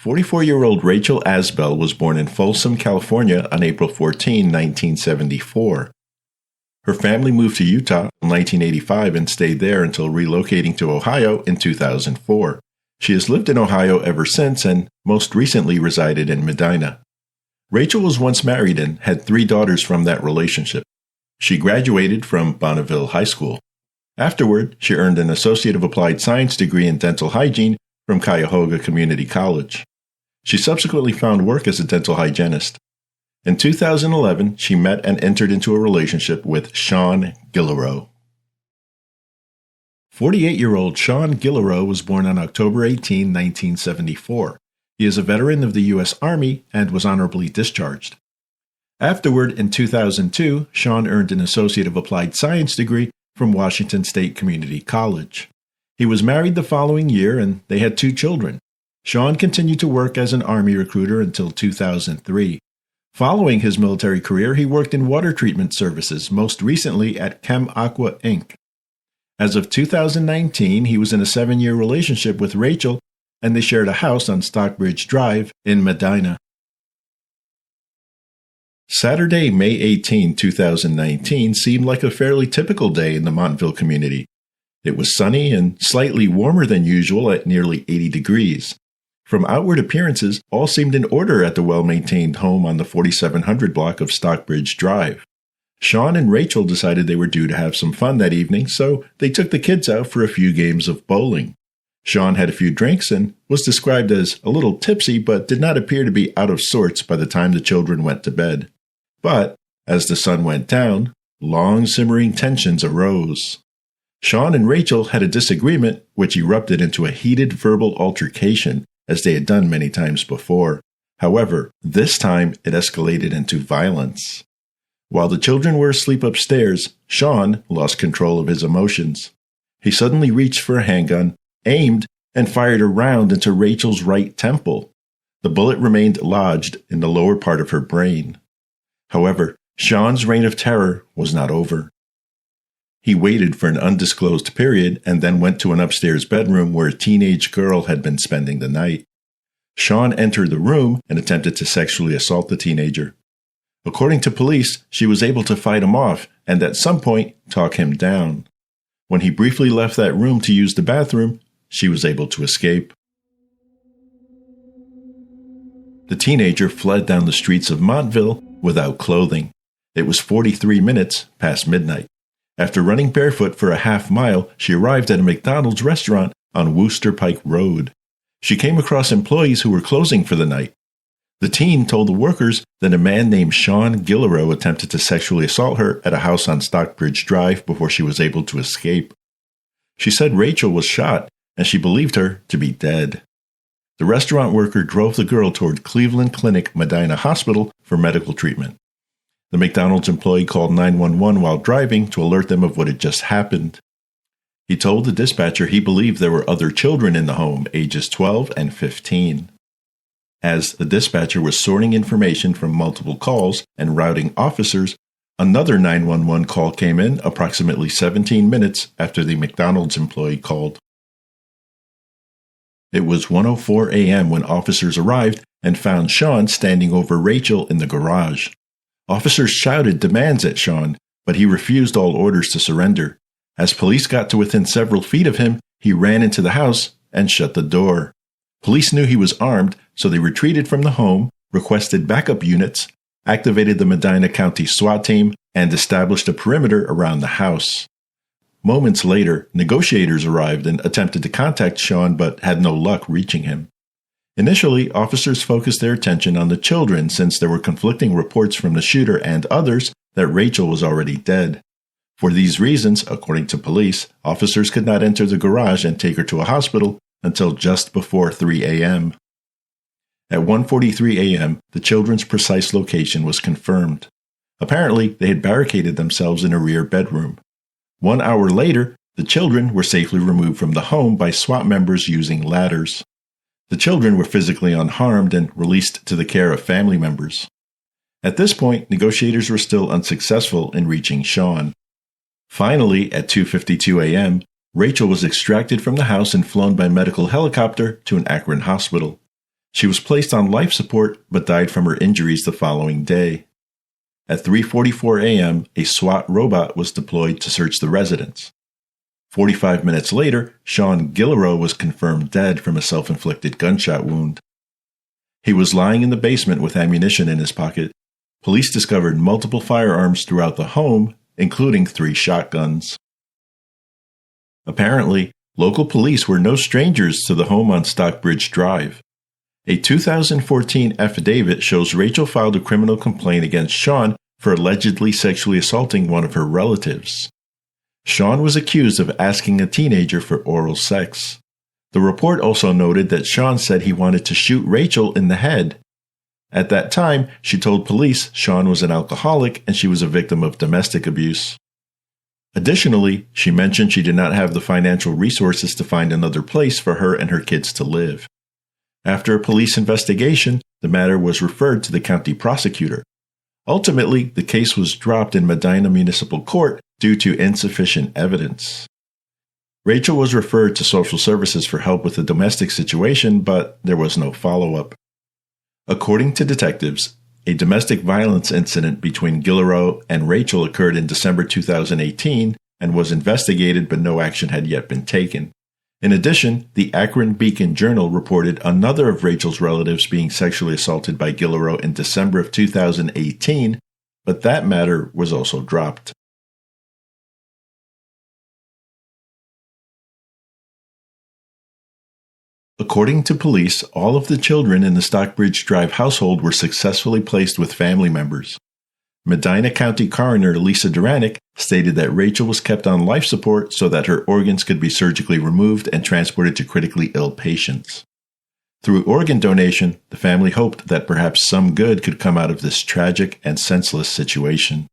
44-year-old Rachel Azbell was born in Folsom, California on April 14, 1974. Her family moved to Utah in 1985 and stayed there until relocating to Ohio in 2004. She has lived in Ohio ever since and most recently resided in Medina. Rachel was once married and had 3 daughters from that relationship. She graduated from Bonneville High School. Afterward, she earned an Associate of Applied Science degree in dental hygiene from Cuyahoga Community College. She subsequently found work as a dental hygienist. In 2011, she met and entered into a relationship with Sean Gillerow. 48-year-old Sean Gillerow was born on October 18, 1974. He is a veteran of the U.S. Army and was honorably discharged. Afterward, in 2002, Sean earned an Associate of Applied Science degree from Washington State Community College. He was married the following year and they had 2 children. Sean continued to work as an Army recruiter until 2003. Following his military career, he worked in water treatment services, most recently at Chem Aqua Inc. As of 2019, he was in a 7-year relationship with Rachel, and they shared a house on Stockbridge Drive in Medina. Saturday, May 18, 2019, seemed like a fairly typical day in the Montville community. It was sunny and slightly warmer than usual at nearly 80 degrees. From outward appearances, all seemed in order at the well-maintained home on the 4700 block of Stockbridge Drive. Sean and Rachel decided they were due to have some fun that evening, so they took the kids out for a few games of bowling. Sean had a few drinks and was described as a little tipsy, but did not appear to be out of sorts by the time the children went to bed. But, as the sun went down, long simmering tensions arose. Sean and Rachel had a disagreement which erupted into a heated verbal altercation, as they had done many times before. However, this time it escalated into violence. While the children were asleep upstairs, Sean lost control of his emotions. He suddenly reached for a handgun, aimed, and fired a round into Rachel's right temple. The bullet remained lodged in the lower part of her brain. However, Sean's reign of terror was not over. He waited for an undisclosed period and then went to an upstairs bedroom where a teenage girl had been spending the night. Sean entered the room and attempted to sexually assault the teenager. According to police, she was able to fight him off and at some point talk him down. When he briefly left that room to use the bathroom, she was able to escape. The teenager fled down the streets of Montville without clothing. It was 43 minutes past midnight. After running barefoot for a half mile, she arrived at a McDonald's restaurant on Wooster Pike Road. She came across employees who were closing for the night. The teen told the workers that a man named Sean Gillerow attempted to sexually assault her at a house on Stockbridge Drive before she was able to escape. She said Rachel was shot, and she believed her to be dead. The restaurant worker drove the girl toward Cleveland Clinic Medina Hospital for medical treatment. The McDonald's employee called 911 while driving to alert them of what had just happened. He told the dispatcher he believed there were other children in the home, ages 12 and 15. As the dispatcher was sorting information from multiple calls and routing officers, another 911 call came in approximately 17 minutes after the McDonald's employee called. It was 1:04 a.m. when officers arrived and found Sean standing over Rachel in the garage. Officers shouted demands at Sean, but he refused all orders to surrender. As police got to within several feet of him, he ran into the house and shut the door. Police knew he was armed, so they retreated from the home, requested backup units, activated the Medina County SWAT team, and established a perimeter around the house. Moments later, negotiators arrived and attempted to contact Sean but had no luck reaching him. Initially, officers focused their attention on the children since there were conflicting reports from the shooter and others that Rachel was already dead. For these reasons, according to police, officers could not enter the garage and take her to a hospital until just before 3 a.m. At 1:43 a.m., the children's precise location was confirmed. Apparently, they had barricaded themselves in a rear bedroom. 1 hour later, the children were safely removed from the home by SWAT members using ladders. The children were physically unharmed and released to the care of family members. At this point, negotiators were still unsuccessful in reaching Sean. Finally, at 2:52 a.m., Rachel was extracted from the house and flown by medical helicopter to an Akron hospital. She was placed on life support but died from her injuries the following day. At 3:44 a.m., a SWAT robot was deployed to search the residence. 45 minutes later, Sean Guillereau was confirmed dead from a self-inflicted gunshot wound. He was lying in the basement with ammunition in his pocket. Police discovered multiple firearms throughout the home, including 3 shotguns. Apparently, local police were no strangers to the home on Stockbridge Drive. A 2014 affidavit shows Rachel filed a criminal complaint against Sean for allegedly sexually assaulting one of her relatives. Sean was accused of asking a teenager for oral sex. The report also noted that Sean said he wanted to shoot Rachel in the head. At that time, she told police Sean was an alcoholic and she was a victim of domestic abuse. Additionally, she mentioned she did not have the financial resources to find another place for her and her kids to live. After a police investigation, the matter was referred to the county prosecutor. Ultimately, the case was dropped in Medina Municipal Court due to insufficient evidence. Rachel was referred to social services for help with the domestic situation, but there was no follow-up. According to detectives, a domestic violence incident between Guillereau and Rachel occurred in December 2018 and was investigated, but no action had yet been taken. In addition, the Akron Beacon Journal reported another of Rachel's relatives being sexually assaulted by Guillereau in December of 2018, but that matter was also dropped. According to police, all of the children in the Stockbridge Drive household were successfully placed with family members. Medina County Coroner Lisa Duranick stated that Rachel was kept on life support so that her organs could be surgically removed and transported to critically ill patients. Through organ donation, the family hoped that perhaps some good could come out of this tragic and senseless situation.